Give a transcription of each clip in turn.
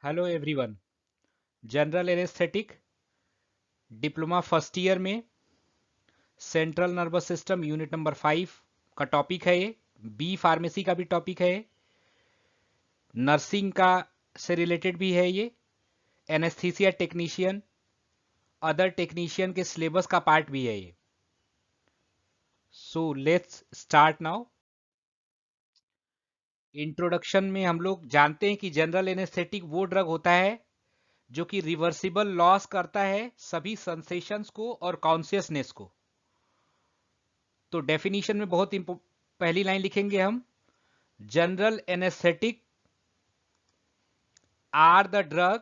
Hello everyone. General anaesthetic diploma first year में central nervous system unit number 5 का topic है ये। B pharmacy का भी टॉपिक है, नर्सिंग का से रिलेटेड भी है ये। एनेस्थीसिया टेक्नीशियन, अदर टेक्नीशियन के सिलेबस का पार्ट भी है ये। So let's start now. Introduction में हम लोग जानते हैं कि जनरल एनेस्थेटिक वो ड्रग होता है जो कि रिवर्सिबल लॉस करता है सभी सेंसेशंस को और कॉन्शियसनेस को। तो डेफिनेशन में पहली लाइन लिखेंगे हम, general anaesthetic are the drug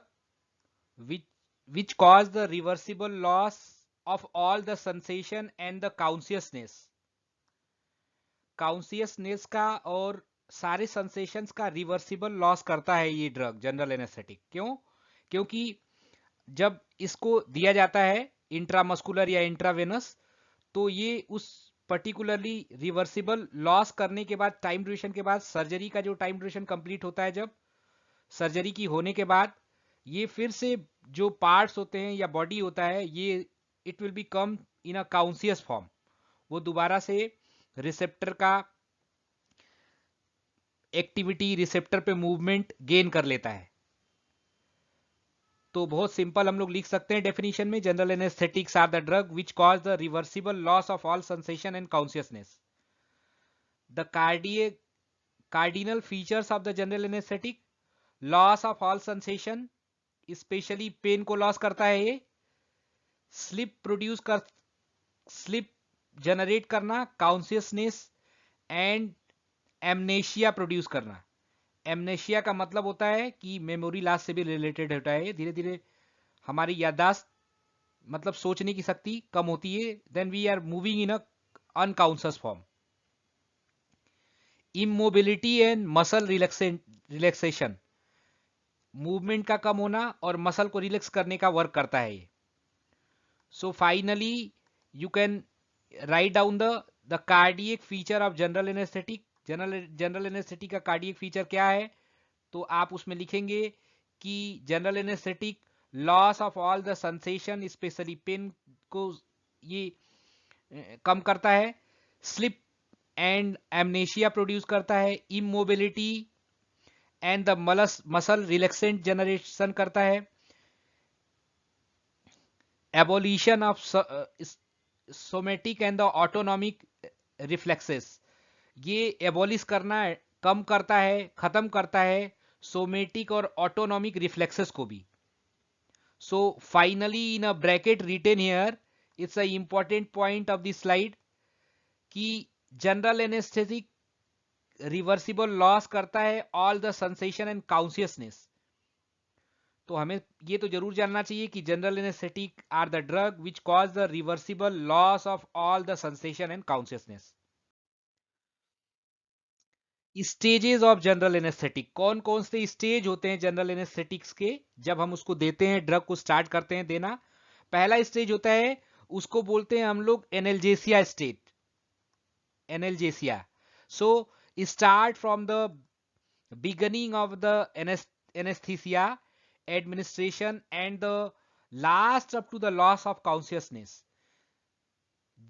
which cause the reversible loss of all the sensation and the consciousness का और सारे sensations का रिवर्सिबल लॉस करता है ये ड्रग जनरल एनेस्थेटिक। क्योंकि जब इसको दिया जाता है इंट्रामस्कुलर या इंट्रावेनस, तो ये उस पर्टिकुलरली रिवर्सिबल लॉस करने के बाद, टाइम ड्यूरेशन के बाद, सर्जरी का जो टाइम ड्यूरेशन कंप्लीट होता है, जब सर्जरी की होने के बाद ये फिर से जो पार्ट्स होते हैं या बॉडी होता है, ये it will B come in a conscious form. वो दोबारा से रिसेप्टर का एक्टिविटी, रिसेप्टर पे मूवमेंट गेन कर लेता है। तो बहुत सिंपल हम लोग लिख सकते हैं डेफिनेशन में, general anaesthetics are the drug which cause the reversible loss of all sensation and consciousness. The cardinal features of the general anaesthetic, loss of all sensation, especially pain को लॉस करता है ये। स्लिप जनरेट करना, consciousness and amnesia produce करना। Amnesia का मतलब होता है कि मेमोरी लॉस से भी रिलेटेड होता है। धीरे धीरे हमारी याददाश्त, मतलब सोचने की शक्ति कम होती है। Then we are moving in a unconscious form. Immobility and muscle relaxation, movement का कम होना और मसल को रिलैक्स करने का वर्क करता है ये। So finally you can write down the cardiac feature of general anaesthetic. General anaesthetic का कार्डियक फीचर क्या है, तो आप उसमें लिखेंगे कि general anaesthetic loss of all the sensation, especially pain को ये कम करता है। स्लिप एंड एमनेशिया प्रोड्यूस करता है। Immobility and the muscle relaxant generation करता है। Abolition of somatic and the autonomic reflexes, ये एबोलिश करना, कम करता है, खत्म करता है सोमेटिक और ऑटोनॉमिक रिफ्लेक्सेस को भी। So finally in a bracket written here, it's a important point of this slide कि जनरल एनेस्थेटिक रिवर्सिबल लॉस करता है all the sensation and consciousness. तो हमें ये तो जरूर जानना चाहिए कि general anaesthetic are the drug which cause the reversible loss of all the sensation and consciousness. Stages of general anaesthetic, कौन कौन से स्टेज होते हैं जनरल एनेस्थेटिक्स के जब हम उसको देते हैं, ड्रग को स्टार्ट करते हैं देना। पहला स्टेज होता है, उसको बोलते हैं हम लोग analgesia state. Analgesia, so start from the beginning of the anesthesia administration and the last up to the loss of consciousness।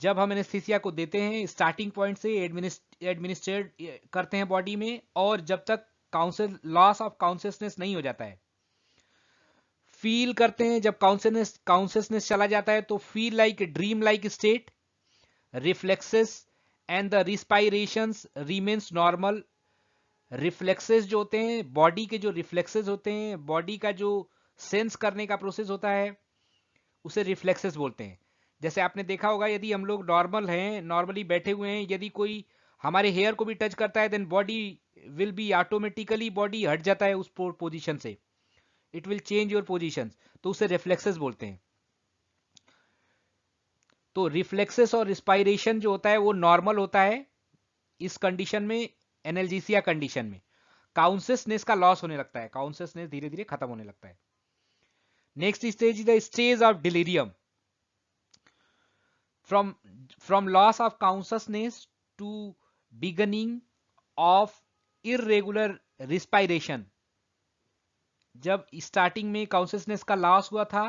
जब हम एनेस्थीसिया को देते हैं, स्टार्टिंग पॉइंट से एडमिनिस्ट्रेट करते हैं बॉडी में, और जब तक लॉस ऑफ कॉन्शियसनेस नहीं हो जाता है। फील करते हैं जब कॉन्शियसनेस चला जाता है, तो feel like dream like state. Reflexes and the respirations remains normal. Reflexes जो होते हैं, बॉडी के जो रिफ्लेक्सेस होते हैं, बॉडी का जो सेंस करने का प्रोसेस होता है, उसे रिफ्लेक्सेस बोलते हैं। जैसे आपने देखा होगा, यदि हम लोग नॉर्मल हैं, नॉर्मली बैठे हुए हैं, यदि कोई हमारे हेयर को भी टच करता है, then body will be automatically, body हट जाता है उस पोजीशन से, it will change your position, तो उसे रिफ्लेक्सेस बोलते हैं। तो रिफ्लेक्सेस और रिस्पायरेशन जो होता है वो नॉर्मल होता है इस कंडीशन में, एनाल्जेसिया कंडीशन में। कॉन्शियसनेस का लॉस होने लगता है, कॉन्शियसनेस धीरे धीरे खत्म होने लगता है। Next stage is the stage of delirium. From loss of consciousness to beginning of irregular respiration. जब स्टार्टिंग में कॉन्शियसनेस का लॉस हुआ था,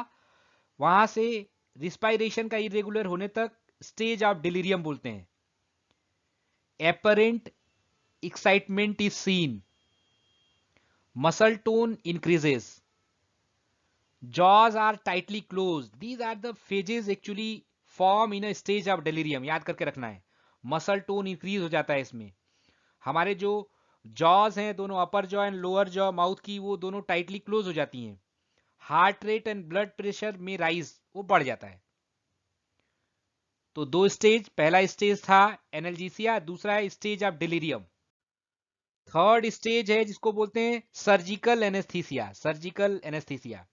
वहां से रिस्पायरेशन का इरेगुलर होने तक स्टेज ऑफ डिलीरियम बोलते हैं। Apparent excitement is seen, muscle tone increases, jaws are tightly closed. These are the phases actually form in a stage of delirium. याद करके रखना है। मसल टोन इंक्रीज हो जाता है इसमें। हमारे जो जॉज हैं, दोनों अपर jaw and lower jaw mouth की, वो दोनों टाइटली क्लोज हो जाती हैं। Heart rate and blood pressure में राइज, वो बढ़ जाता है। तो दो स्टेज, पहला स्टेज था एनाल्जेसिया, दूसरा है stage of delirium. Third stage है जिसको बोलते हैं surgical anaesthesia. Surgical anaesthesia,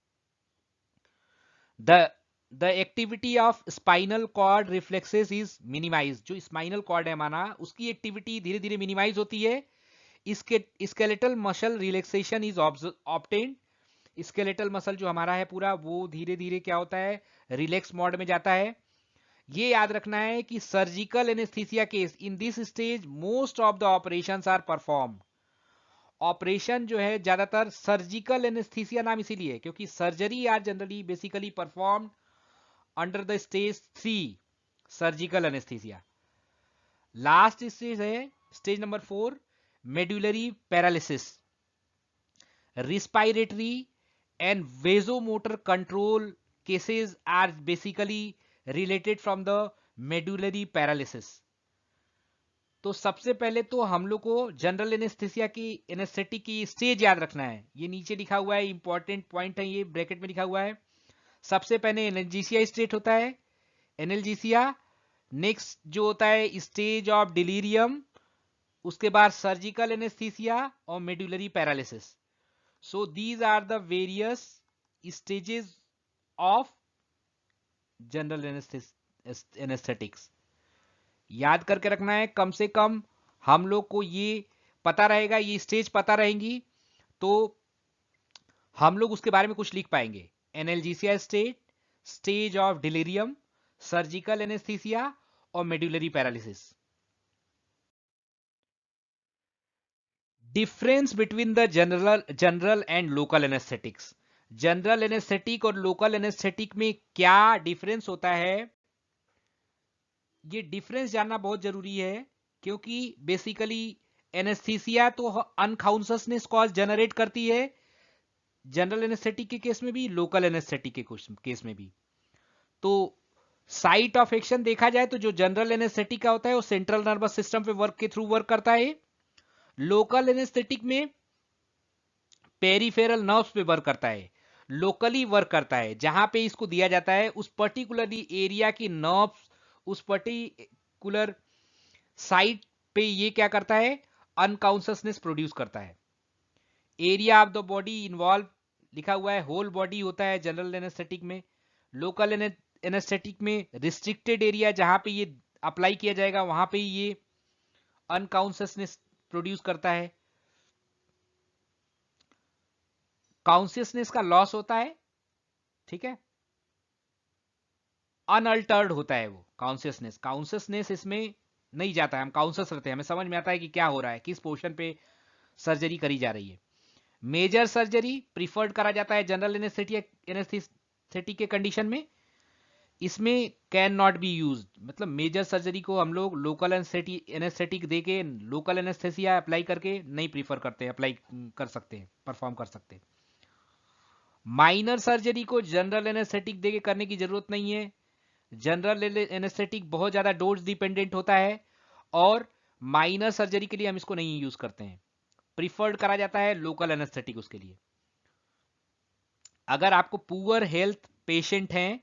the activity of spinal cord reflexes is minimize. जो स्पाइनल कॉर्ड है हमारा, उसकी एक्टिविटी धीरे धीरे मिनिमाइज होती है। इसके skeletal muscle relaxation is obtained. Skeletal muscle जो हमारा है पूरा, वो धीरे धीरे क्या होता है, रिलैक्स मोड में जाता है। ये याद रखना है कि surgical anaesthesia case, in this stage most of the operations are performed. Operation जो है ज्यादातर सर्जिकल एनेस्थीसिया नाम इसीलिए क्योंकि surgery are generally basically performed under the stage 3 surgical anaesthesia. Last stage है stage number 4 medullary paralysis. Respiratory and vasomotor control cases are basically related from the medullary paralysis. तो सबसे पहले तो हम लोग को जनरल एनेस्थीसिया की एनेस्थेटिक की स्टेज याद रखना है। ये नीचे लिखा हुआ है, इंपॉर्टेंट पॉइंट है, ये ब्रैकेट में लिखा हुआ है। सबसे पहले एनाल्जेसिया स्टेट होता है, एनाल्जेसिया। नेक्स्ट जो होता है स्टेज ऑफ डिलीरियम, उसके बाद सर्जिकल एनेस्थीसिया और medullary paralysis. So these are the various stages of general anaesthetics. याद करके रखना है, कम से कम हम लोग को ये पता रहेगा, ये स्टेज पता रहेंगी तो हम लोग उसके बारे में कुछ लिख पाएंगे। Analgesia state, stage of delirium, surgical anaesthesia और medullary paralysis. Difference between the general and local anaesthetics. General anaesthetic और लोकल एनेस्थेटिक में क्या डिफरेंस होता है, ये डिफरेंस जानना बहुत जरूरी है। क्योंकि बेसिकली एनेस्थीसिया तो अनकॉन्शियसनेस कॉज जनरेट करती है, जनरल एनेस्थेटिक के केस में भी, लोकल एनेस्थेटिक के केस में भी। तो साइट ऑफ एक्शन देखा जाए तो जो जनरल एनेस्थेटिक का होता है वो सेंट्रल नर्वस सिस्टम पे वर्क के थ्रू वर्क करता है। लोकल एनेस्थेटिक में पेरिफेरल नर्व्स पे वर्क करता है, लोकली वर्क करता है। जहां पे इसको दिया जाता है उस पर्टिकुलरली एरिया की नर्व्स, उस पर्टिकुलर साइट पे ये क्या करता है, अनकॉन्शियसनेस प्रोड्यूस करता है। Area of the body involve लिखा हुआ है, होल बॉडी होता है जनरल एनेस्थेटिक में। लोकल एनेस्थेटिक में रिस्ट्रिक्टेड एरिया जहां पे ये अप्लाई किया जाएगा वहां पे ये अनकॉन्शियसनेस प्रोड्यूस करता है। कॉन्शियसनेस का लॉस होता है, ठीक है, अनअल्टर्ड होता है वो कॉन्शियसनेस। कॉन्शियसनेस इसमें नहीं जाता है, हम कॉन्शियस रहते हैं, हमें समझ में आता है कि क्या हो रहा है, किस पोर्शन पे सर्जरी करी जा रही है। मेजर सर्जरी प्रिफर्ड करा जाता है जनरल एनेस्थेटिक के कंडीशन में। इसमें कैन नॉट बी यूज, मतलब मेजर सर्जरी को हम लोग लोकल एनेस्थेटिक देके, लोकल एनेस्थेसिया अप्लाई करके नहीं प्रीफर करते, अप्लाई कर सकते हैं, परफॉर्म कर सकते हैं। माइनर सर्जरी को जनरल एनेस्थेटिक देके करने की जरूरत नहीं है। जनरल एनेस्थेटिक बहुत ज्यादा डोज डिपेंडेंट होता है और माइनर सर्जरी के लिए हम इसको नहीं यूज करते हैं, प्रिफर्ड करा जाता है लोकल एनेस्थेटिक उसके लिए। अगर आपको पुअर हेल्थ पेशेंट हैं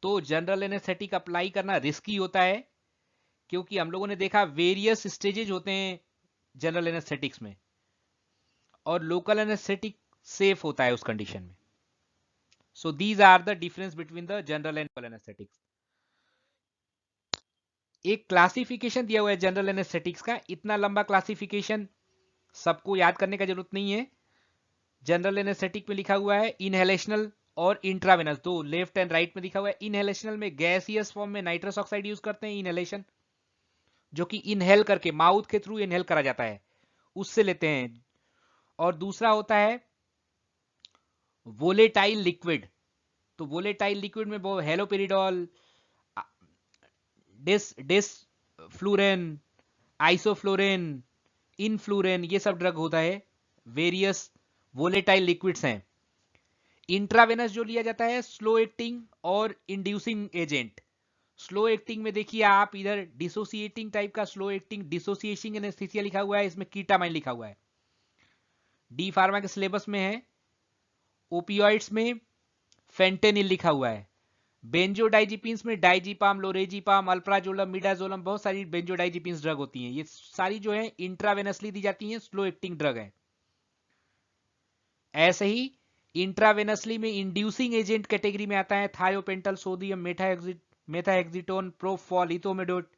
तो जनरल एनेस्थेटिक अप्लाई करना रिस्की होता है, क्योंकि हम लोगों ने देखा वेरियस स्टेजेज होते हैं जनरल एनेस्थेटिक्स में, और लोकल एनेस्थेटिक सेफ होता है उस कंडीशन में। So these are the difference between the general and local anaesthetics. एक क्लासिफिकेशन दिया हुआ है जनरल एनेस्थेटिक्स का, इतना लंबा क्लासिफिकेशन सबको याद करने का जरूरत नहीं है। जनरल एनेस्थेटिक में लिखा हुआ है इनहेलेशनल और इंट्रावेनस, दो लेफ्ट एंड राइट में लिखा हुआ है। इनहेलेशनल में गैसियस फॉर्म में नाइट्रस ऑक्साइड यूज करते हैं, इनहेलेशन, जो कि इनहेल करके माउथ के थ्रू इनहेल करा जाता है, उससे लेते हैं। और दूसरा होता है वोलेटाइल लिक्विड, तो वोलेटाइल लिक्विड में वो हेलोपेरिडोल, डिस फ्लूरेन, आइसोफ्लोरेन, इनफ्लूरेन, ये सब ड्रग होता है, वेरियस वोलेटाइल लिक्विड्स हैं। इंट्रावेनस जो लिया जाता है स्लो एक्टिंग और इंड्यूसिंग एजेंट। स्लो एक्टिंग में देखिए आप इधर डिसोसिएटिंग टाइप का स्लो एक्टिंग डिसोसिएशन एनेस्थीसिया लिखा हुआ है, इसमें कीटामाइन लिखा हुआ है, डी फार्मा के सिलेबस में है। ओपियोइड्स में फेंटेनिल लिखा हुआ है। बेंजोडाइजिपिन्स में डाइजीपाम, लोरेजीपाम, अल्प्राजोलम, मिडाजोलम, बहुत सारी बेंजोडाइजिपिन्स ड्रग होती हैं, ये सारी जो है इंट्रावेनसली दी जाती हैं, स्लो एक्टिंग ड्रग है। ऐसे ही इंट्रावेनसली में इंड्यूसिंग एजेंट कैटेगरी में आता है थायोपेंटल सोडियम, मेथाहेक्सिटोन, प्रोफॉल, इथोमेडोट।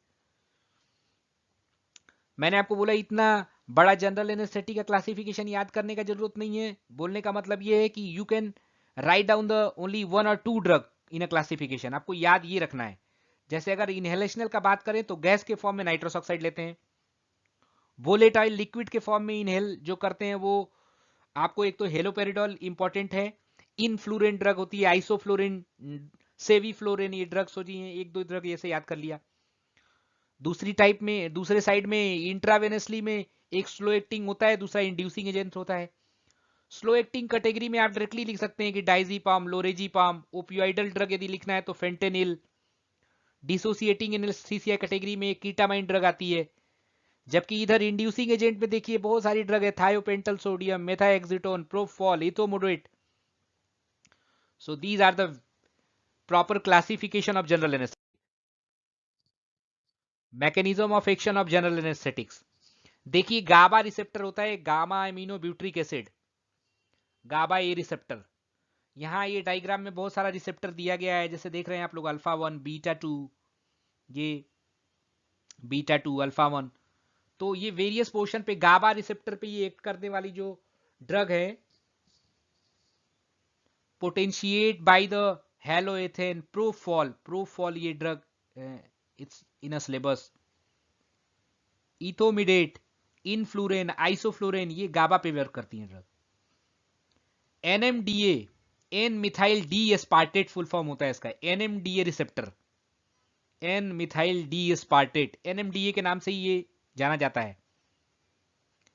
मैंने आपको बोला इतना बड़ा जनरल एनेस्थेटिक का क्लासिफिकेशन याद करने का जरूरत नहीं है। बोलने का मतलब ये है कि you can write down the only 1 और 2 ड्रग इन अ क्लासिफिकेशन। आपको याद ये रखना है। जैसे अगर इनहेलेशनल का बात करें तो गैस के फॉर्म में नाइट्रस ऑक्साइड लेते हैं, वोलेटाइल लिक्विड के फॉर्म में इनहेल जो करते हैं वो आपको एक तो हेलोपेरिडोल इंपॉर्टेंट है, इनफ्लूरेन ड्रग होती है, आइसोफ्लोरिन, सेवीफ्लोरिन, ये ड्रग्स होती हैं, एक दो ड्रग ऐसे याद कर लिया। दूसरी टाइप में, दूसरे साइड में इंट्रावेनसली में एक स्लो एक्टिंग होता है, दूसरा इंड्यूसिंग एजेंट होता है। स्लो एक्टिंग कैटेगरी में आप डायरेक्टली लिख सकते हैं कि डाइजीपाम, लोरेजीपाम। ओपियोइडल ड्रग यदि लिखना है तो फेंटेनिल। डिसोसिएटिंग एनेस्थीसिया कैटेगरी में कीटामाइन ड्रग आती है। जबकि इधर इंड्यूसिंग एजेंट में देखिए बहुत सारी ड्रग है, thiopental sodium, methohexitone, propofol, etomidate. So these are the proper classification of general anaesthetics. Mechanism of action of general anaesthetics. देखिए गाबा रिसेप्टर होता है, gamma amino butyric acid, GABA A receptor. यहाँ ये डायग्राम में बहुत सारा receptor दिया गया है, जैसे देख रहे हैं आप लोग, अल्फा 1, बीटा 2, ये बीटा 2, अल्फा 1। तो ये वेरियस पोर्शन पे गाबा रिसेप्टर पे ये एक्ट करने वाली जो ड्रग है, potentiate by the halothane, propofol, propofol ये drug it's in a syllabus, etomidate, enflurane, isoflurane, ये गाबा पे वर्क करती हैं drug. NMDA, N methyl D aspartate full form होता है इसका, NMDA receptor, N methyl D aspartate, NMDA के नाम से ही ये जाना जाता है।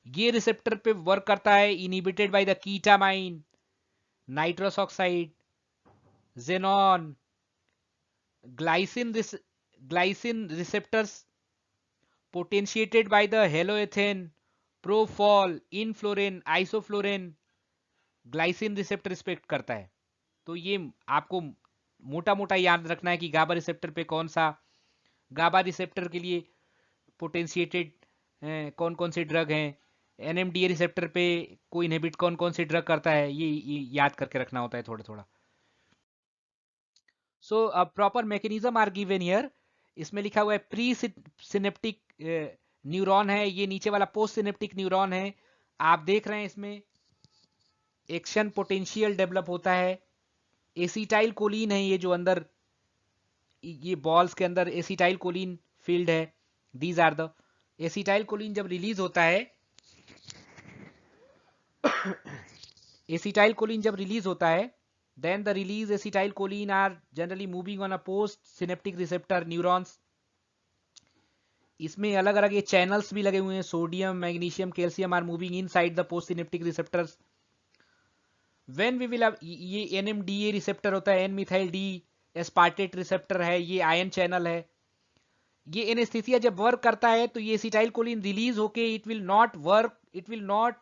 ये रिसेप्टर पे वर्क करता है, inhibited by the ketamine, nitrous oxide, xenon, glycine receptors potentiated by the halothane, propofol, enflurane, isoflurane, glycine receptor respect करता है। तो ये आपको मोटा मोटा याद रखना है कि गाबा रिसेप्टर पे कौन सा, गाबा रिसेप्टर के लिए पोटेंशिएटेड कौन कौन से ड्रग हैं, एनएमडीए रिसेप्टर पे कोई इनहिबिट कौन कौन से ड्रग करता है, ये याद करके रखना होता है थोड़ा थोड़ा। So proper mechanism are given here. इसमें लिखा हुआ है प्री सिनेप्टिक न्यूरॉन है, ये नीचे वाला पोस्ट सिनेप्टिक न्यूरॉन है। आप देख रहे हैं इसमें एक्शन पोटेंशियल डेवलप होता है, एसिटाइल कोलिन है ये जो अंदर, ये बॉल्स के अंदर एसिटाइल कोलिन फील्ड है, these are the acetylcholine जब रिलीज होता है, एसिटाइल कोलिन जब रिलीज होता है, then the release acetylcholine are generally moving on a post synaptic receptor neurons। इसमें अलग अलग ये चैनल्स भी लगे हुए हैं, sodium, magnesium, calcium are moving inside the post synaptic receptors. When we will, ये एनएमडीए रिसेप्टर होता है, N methyl D aspartate receptor है, ये आयन चैनल है। ये एनेस्थीसिया जब वर्क करता है तो ये एसिटाइलकोलिन रिलीज होके it will not work, it will not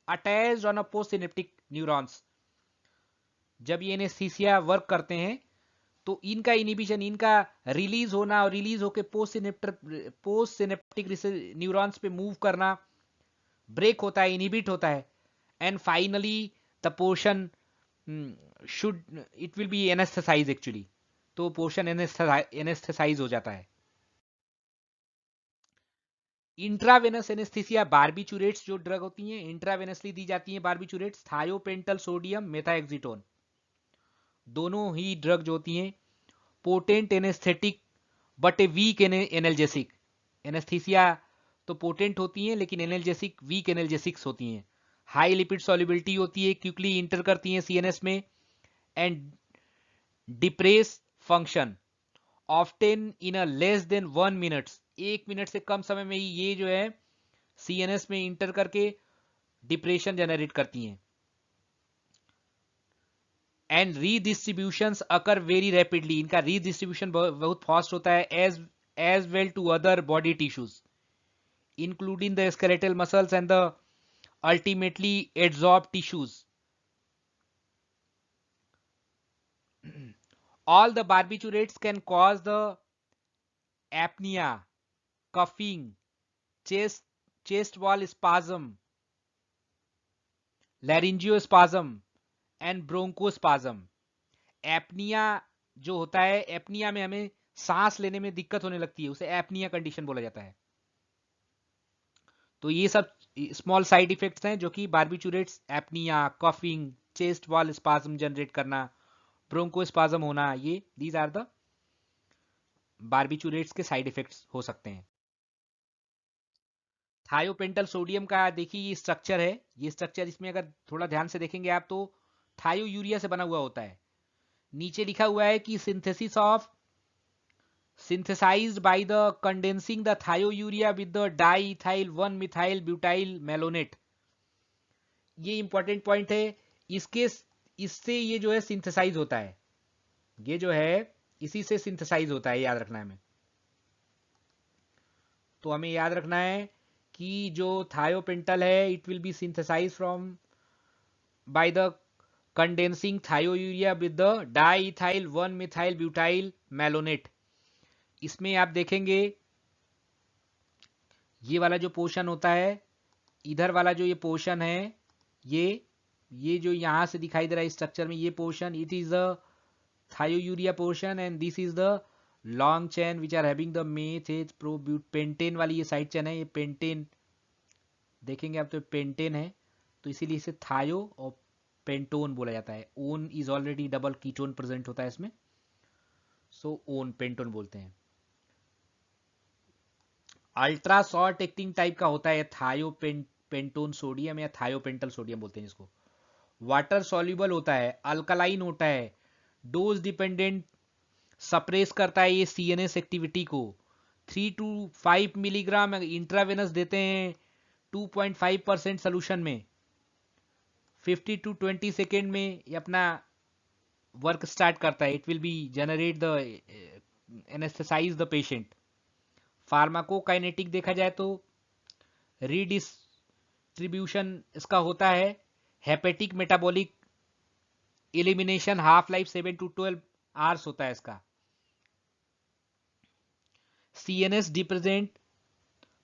attached on a post synaptic neurons. जब ये एनेस्थीसिया वर्क करते हैं तो इनका इनिबिशन, इनका रिलीज होना और रिलीज होके पोस्ट सिनेप्टिक न्यूरॉन्स पे मूव करना ब्रेक होता है, इनिबिट होता है, and finally the portion should, it will be anaesthetize actually, तो पोर्शन एनेस्थेसाइज हो जाता है। इंट्रावेनस एनेस्थीसिया, बारबिचुरेट्स जो ड्रग होती हैं इंट्रावेनसली दी जाती हैं, बारबिचुरेट्स, थायोपेंटल सोडियम, मेथाहेक्सिटोन, दोनों ही ड्रग जो होती हैं potent anaesthetic but a weak analgesic. Anaesthesia तो पोटेंट होती हैं लेकिन एनाल्जेसिक वीक एनाल्जेसिक्स होती हैं। हाई लिपिड सॉल्युबिलिटी होती है, क्विकली इंटर करती है सीएनएस में, and depress function often in a less than 1 minute, 1 minute से कम समय में ही ये जो है सीएनएस में इंटर करके डिप्रेशन जनरेट करती हैं। And redistribution occur very rapidly, इनका रीडिस्ट्रीब्यूशन बहुत फास्ट होता है, as well to other body tissues including the skeletal muscles and the ultimately adsorb tissues. All the barbiturates can cause the apnea, coughing, chest wall spasm, laryngospasm and bronchospasm। Apnoea जो होता है, apnoea में हमें सांस लेने में दिक्कत होने लगती है, उसे एपनिया कंडीशन बोला जाता है। तो ये सब स्मॉल साइड इफेक्ट्स हैं जो कि barbiturates, apnoea, coughing, chest wall spasm generate करना, ब्रोंकोस्पाज्म होना, ये दीज आर द बार्बिचुरेट्स के साइड इफेक्ट्स हो सकते हैं। थायोपेंटल सोडियम का देखिए ये स्ट्रक्चर है, ये स्ट्रक्चर इसमें अगर थोड़ा ध्यान से देखेंगे आप तो थायो यूरिया से बना हुआ होता है। नीचे लिखा हुआ है कि synthesis of synthesized by the condensing the thiourea with the diethyl 1-methyl butyl malonate। ये इंपॉर्टेंट पॉइंट है, इसके इससे ये जो है सिंथेसाइज होता है, ये जो है इसी से सिंथेसाइज होता है, याद रखना है हमें। तो हमें याद रखना है कि जो थायोपेंटल है it will be synthesize from by the condensing thiourea with the diethyl 1-methyl butyl malonate। इसमें आप देखेंगे ये वाला जो पोर्शन होता है, इधर वाला जो ये पोर्शन है, ये जो यहां से दिखाई दे रहा है स्ट्रक्चर में, ये portion it is the thiourea portion and this is the long chain which are having the methyl प्रोब्यूट। पेंटेन वाली ये साइड चेन है, ये पेंटेन देखेंगे आप तो पेंटेन है, तो इसीलिए इसे थायो और पेंटोन बोला जाता है। Own is already double ketone present होता है इसमें, सो ओन पेंटोन बोलते हैं। अल्ट्रा शॉर्ट एक्टिंग टाइप का होता है पेंटोन सोडियम या थायोपेंटल सोडियम बोलते हैं इसको। वाटर सॉल्युबल होता है, अल्कलाइन होता है, डोज डिपेंडेंट सप्रेस करता है ये सीएनएस एक्टिविटी को। 3 to 5 मिलीग्राम इंट्रावेनस देते हैं 2.5% सोल्यूशन में, 50 to 20 सेकेंड में ये अपना वर्क स्टार्ट करता है। It will be generate the anaesthetise the patient. Pharmacokinetic देखा जाए तो रीडिस्ट्रीब्यूशन इसका होता है, hepatic metabolic elimination, half life 7 to 12 hours होता है इसका। CNS depressant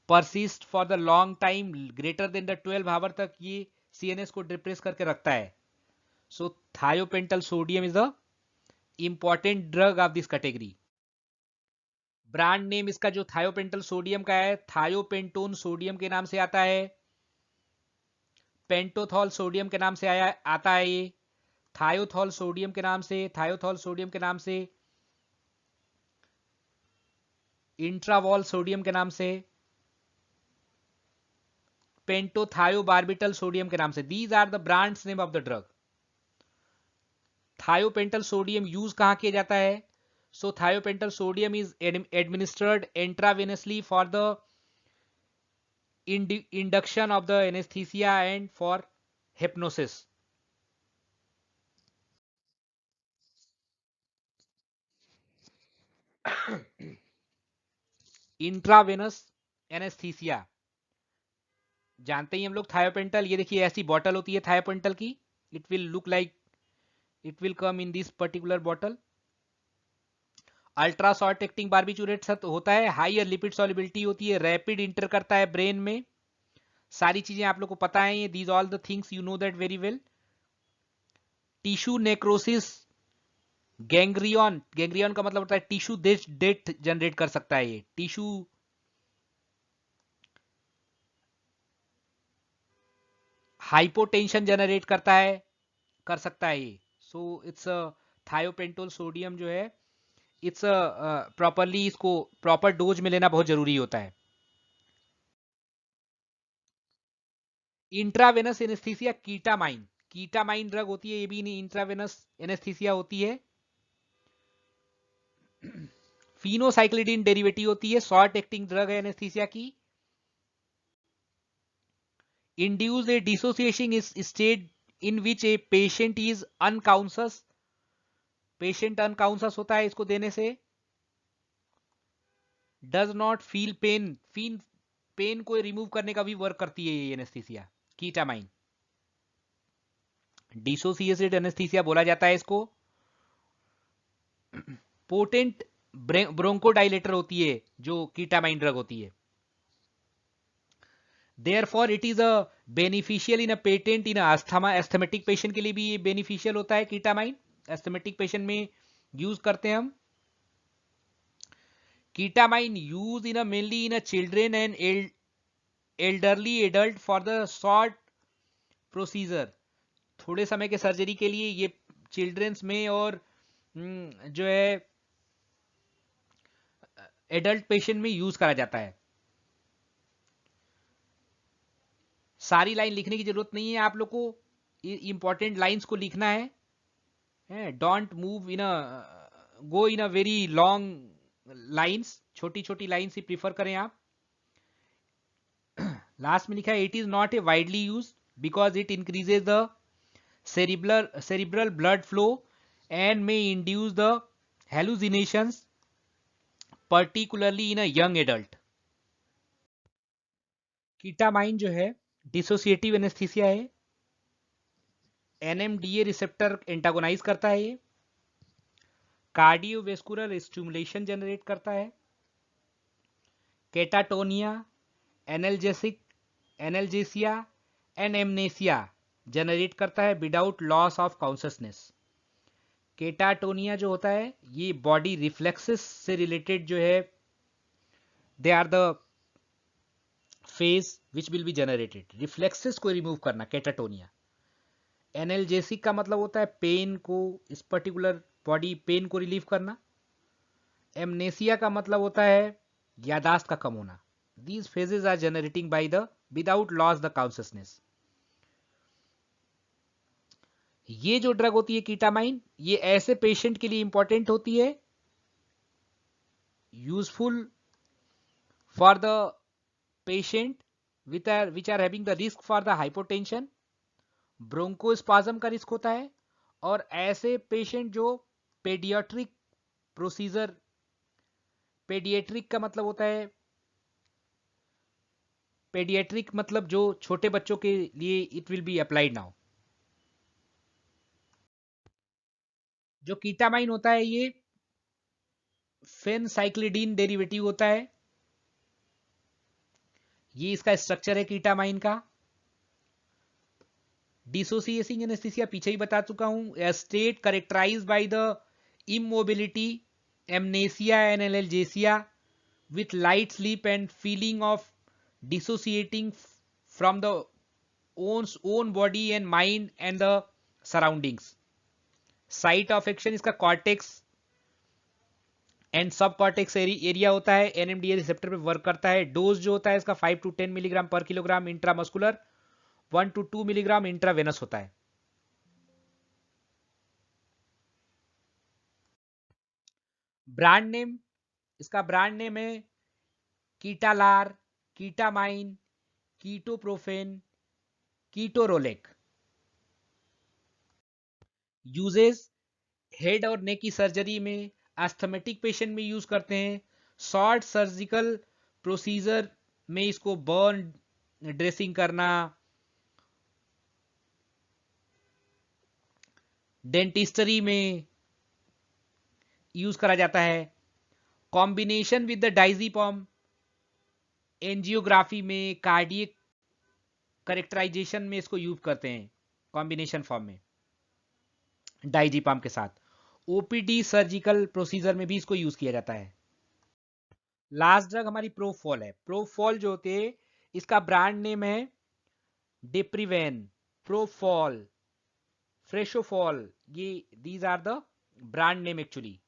persist for the long time greater than the 12 hour तक ये सीएनएस को डिप्रेस करके रखता है। So thiopental sodium is the important drug of this category. Brand name इसका जो थायोपेंटल सोडियम का है, थायोपेंटोन सोडियम के नाम से आता है, पेंटोथॉल सोडियम के नाम से आता है ये, थायोथॉल सोडियम के नाम से, थायोथॉल सोडियम के नाम से, इंट्रावॉल सोडियम के नाम से, पेंटोथायोबार्बिटल सोडियम के नाम से। These are the brands name of the drug. Thiopental sodium use कहां किया जाता है? So thiopental sodium is administered intravenously for the induction of the anesthesia and for hypnosis। Intravenous anaesthesia जानते ही हम लोग। थायोपेंटल, ये देखिए ऐसी बॉटल होती है थायोपेंटल की, it will look like, it will come in this particular bottle. Ultra short acting barbiturate होता है, हाइयर लिपिड सॉल्युबिलिटी होती है, रैपिड इंटर करता है ब्रेन में। सारी चीजें आप लोग को पता है, ये these all the things you know that very well. Tissue necrosis, gangrene, gangrene का मतलब होता है टिश्यू डेथ जनरेट कर सकता है ये टिश्यू। हाइपोटेंशन जनरेट करता है, कर सकता है ये। सो इट्स थायोपेंटोल सोडियम जो है, इट्स प्रॉपरली, इसको प्रॉपर डोज में लेना बहुत जरूरी होता है। इंट्रावेनस एनेस्थीसिया कीटामाइन, कीटामाइन ड्रग होती है, ये भी इंट्रावेनस एनेस्थीसिया होती है। फिनोसाइक्लिडिन डेरिवेटिव होती है, शॉर्ट एक्टिंग ड्रग है एनेस्थीसिया की। Induce a dissociation state in which a patient is unconscious, patient unconscious होता है इसको देने से। Does not feel pain, pain को रिमूव करने का भी वर्क करती है ये एनेस्थीसिया कीटामाइन। डिसोसिएटेड एनेस्थीसिया बोला जाता है इसको। पोटेंट ब्रोंकोडाइलेटर होती है जो कीटामाइन ड्रग होती है। Therefore, it is a beneficial in a patent in a asthma, asthmatic patient के लिए भी ये beneficial होता है कीटामाइन, asthmatic patient में यूज करते हैं हम। Ketamine use in a mainly in a children and elderly adult for the short procedure, थोड़े समय के सर्जरी के लिए ये चिल्ड्रंस में और जो है एडल्ट पेशेंट में यूज करा जाता है। सारी लाइन लिखने की जरूरत नहीं है आप लोग को, इंपॉर्टेंट लाइंस को लिखना है। Don't move in a go in a very long lines, छोटी छोटी लाइंस ही प्रीफर करें आप। लास्ट में लिखा है it is not a widely use because it increases the cerebral blood flow and may induce the hallucinations particularly in a young adult। Ketamine जो है dissociative anaesthesia है, एनएमडीए रिसेप्टर एंटागोनाइज करता है, ये कार्डियोवेस्कुलर स्टिमुलेशन जनरेट करता है, catatonia, analgesic, analgesia and amnesia generate करता है without loss of consciousness. Catatonia जो होता है ये बॉडी रिफ्लेक्सेस से रिलेटेड जो है, they are the phase which will be generated, reflexes को रिमूव करना केटाटोनिया। एनाल्जेसिक का मतलब होता है पेन को, इस पर्टिकुलर बॉडी पेन को रिलीव करना। एमनेसिया का मतलब होता है यादाश्त का कम होना। These phases are generating by the without loss the consciousness. ये जो ड्रग होती है कीटामाइन, ये ऐसे पेशेंट के लिए इंपॉर्टेंट होती है, useful for the patient which are having the risk for the hypotension, bronchospasm का रिस्क होता है, और ऐसे पेशेंट जो पेडियाट्रिक प्रोसीजर, पेडियाट्रिक का मतलब होता है, पेडियाट्रिक मतलब जो छोटे बच्चों के लिए it will be applied now. जो कीटामाइन होता है ये फेनसाइक्लिडीन डेरिवेटिव होता है, ये इसका स्ट्रक्चर है कीटामाइन का। डिसोसिएटिंग एनेस्थीसिया पीछे ही बता चुका हूं, state characterised by the immobility, amnesia and analgesia with light sleep and feeling of dissociating from the own body and mind and the surroundings। Site of action इसका कॉर्टेक्स एंड सब cortex area होता है, NMDA receptor पे work करता है। Dose जो होता है इसका 5 to 10 मिलीग्राम पर kilogram intramuscular, 1 to 2 milligram intravenous होता है। ब्रांड नेम, इसका ब्रांड नेम है कीटालार, कीटामाइन, कीटोप्रोफेन, कीटोरोलेक। यूजेस हेड और नेक की सर्जरी में, एस्थमेटिक पेशेंट में यूज करते हैं, शॉर्ट सर्जिकल प्रोसीजर में इसको बर्न ड्रेसिंग करना, डेंटिस्टरी में यूज करा जाता है, कॉम्बिनेशन विद द डाइजीपॉम एंजियोग्राफी में, कार्डियक करेक्टराइजेशन में इसको यूज करते हैं कॉम्बिनेशन फॉर्म में डाइजीपॉम के साथ। ओपीडी सर्जिकल प्रोसीजर में भी इसको यूज किया जाता है। लास्ट ड्रग हमारी प्रोफॉल है। प्रोफॉल जो होते हैं इसका ब्रांड नेम है डिप्रीवेन, प्रोफॉल, फ्रेशोफॉल, ये these are the brand name, actually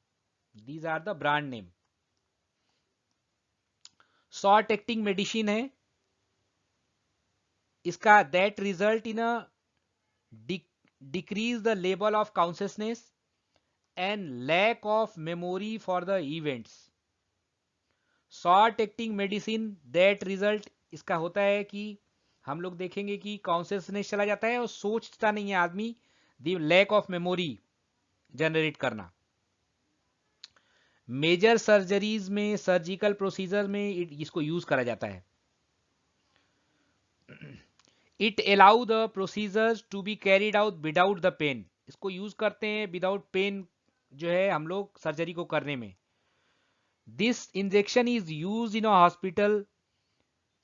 these are the brand name. Short acting medicine है, इसका that result in a decrease the level of consciousness and lack of memory for the events. Short acting medicine that result, इसका होता है कि हम लोग देखेंगे कि कॉन्शियसनेस चला जाता है और सोचता नहीं है आदमी, the lack of memory generate करना। मेजर सर्जरीज में, सर्जिकल प्रोसीजर में इसको यूज करा जाता है। It allow the procedures to be carried out without the pain, इसको यूज करते हैं विदाउट पेन जो है हम लोग सर्जरी को करने में। This injection is use in a hospital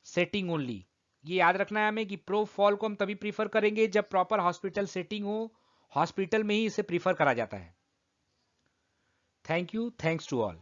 setting only, ये याद रखना है हमें कि प्रोफॉल को हम तभी प्रीफर करेंगे जब प्रॉपर हॉस्पिटल सेटिंग हो, हॉस्पिटल में ही इसे प्रीफर करा जाता है। Thank you, thanks to all.